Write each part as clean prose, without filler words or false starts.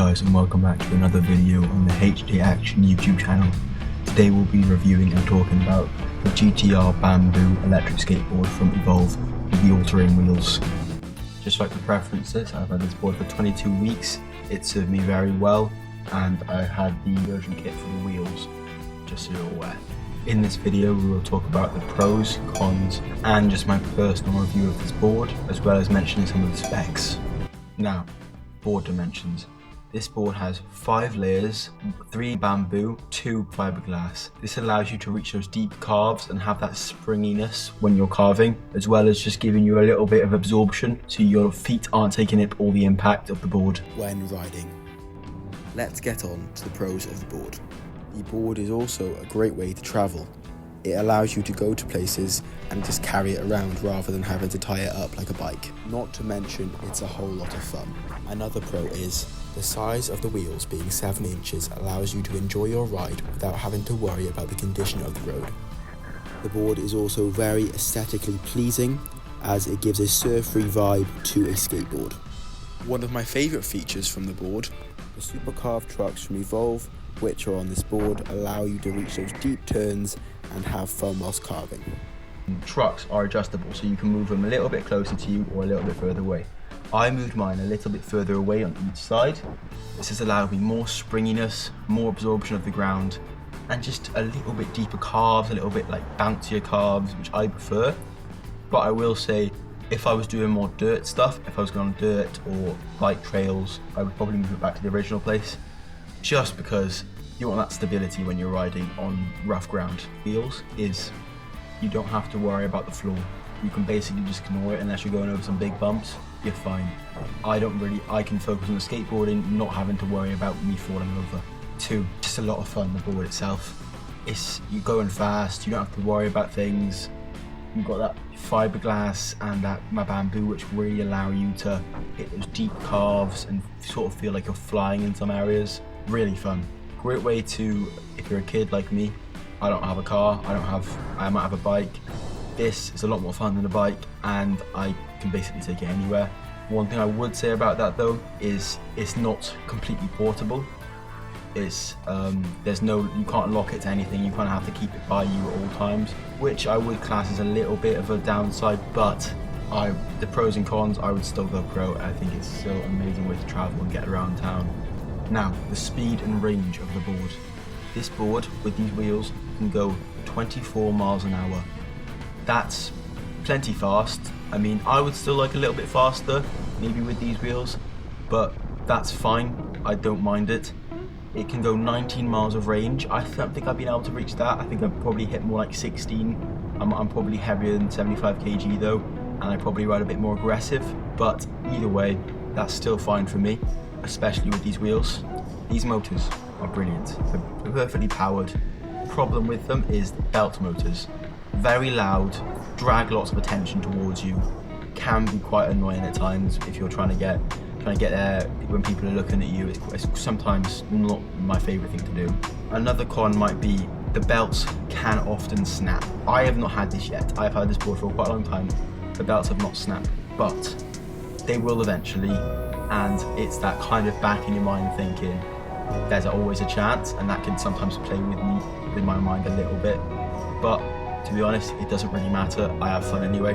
guys, and welcome back to another video on the HD Action YouTube channel. Today we'll be reviewing and talking about the GTR bamboo electric skateboard from Evolve with the all-terrain wheels. Just like the preferences, I've had this board for 22 weeks. It served me very well, and I had the version kit for the wheels, just so you're aware. In this video we will talk about the pros, cons, and just my personal review of this board, as well as mentioning some of the specs. Now, board dimensions. This board has 5 layers, 3 bamboo, 2 fiberglass. This allows you to reach those deep carves and have that springiness when you're carving, as well as just giving you a little bit of absorption so your feet aren't taking up all the impact of the board when riding. Let's get on to the pros of the board. The board is also a great way to travel. It allows you to go to places and just carry it around rather than having to tie it up like a bike. Not to mention, it's a whole lot of fun. Another pro is the size of the wheels being 7 inches allows you to enjoy your ride without having to worry about the condition of the road. The board is also very aesthetically pleasing as it gives a surf-free vibe to a skateboard. One of my favourite features from the board, the super carved trucks from Evolve, which are on this board, allow you to reach those deep turns and have fun whilst carving. Trucks are adjustable, so you can move them a little bit closer to you or a little bit further away. I moved mine a little bit further away on each side. This has allowed me more springiness, more absorption of the ground, and just a little bit deeper carves, a little bit like bouncier carves, which I prefer. But I will say, if I was doing more dirt stuff, if I was going on dirt or bike trails, I would probably move it back to the original place, just because you want that stability when you're riding on rough ground. Wheels is, you don't have to worry about the floor. You can basically just ignore it unless you're going over some big bumps, you're fine. I can focus on the skateboarding, not having to worry about me falling over. 2, just a lot of fun, the board itself. You're going fast, you don't have to worry about things. You've got that fiberglass and that bamboo, which really allow you to hit those deep carves and sort of feel like you're flying in some areas. Really fun. Great way to, if you're a kid like me, I don't have a car, I might have a bike. This is a lot more fun than a bike, and I can basically take it anywhere. One thing I would say about that though is it's not completely portable. You can't lock it to anything, you kind of have to keep it by you at all times, which I would class as a little bit of a downside, but the pros and cons, I would still go pro. I think it's still an amazing way to travel and get around town. Now, the speed and range of the board. This board with these wheels can go 24 miles an hour. That's plenty fast. I mean, I would still like a little bit faster, maybe with these wheels, but that's fine. I don't mind it. It can go 19 miles of range. I don't think I've been able to reach that. I think I've probably hit more like 16. I'm probably heavier than 75 kg though, and I probably ride a bit more aggressive, but either way, that's still fine for me, especially with these wheels. These motors are brilliant. They're perfectly powered. Problem with them is the belt motors. Very loud, drag lots of attention towards you, can be quite annoying at times if you're trying to get there when people are looking at you. It's sometimes not my favourite thing to do. Another con might be the belts can often snap. I have not had this yet. I've had this board for quite a long time. The belts have not snapped, but they will eventually, and it's that kind of back in your mind thinking there's always a chance, and that can sometimes play with my mind a little bit. But to be honest, it doesn't really matter. I have fun anyway,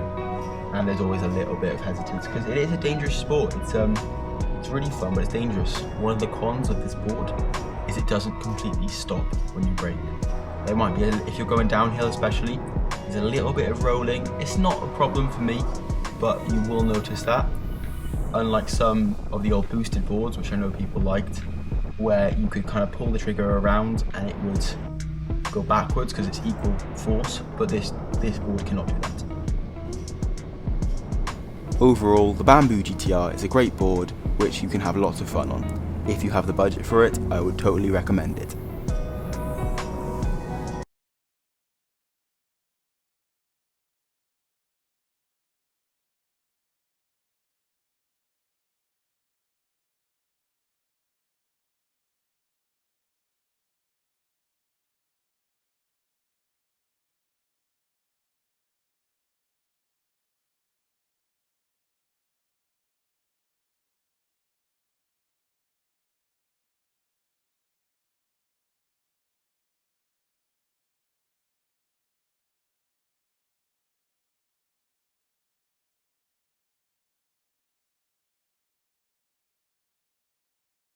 and there's always a little bit of hesitance because it is a dangerous sport. It's really fun, but it's dangerous. One of the cons of this board is it doesn't completely stop when you brake. There might be, if you're going downhill especially, there's a little bit of rolling. It's not a problem for me, but you will notice that. Unlike some of the old boosted boards, which I know people liked, where you could kind of pull the trigger around and it would go backwards because it's equal force, but this board cannot do that. Overall, the Bamboo GTR is a great board which you can have lots of fun on. If you have the budget for it, I would totally recommend it.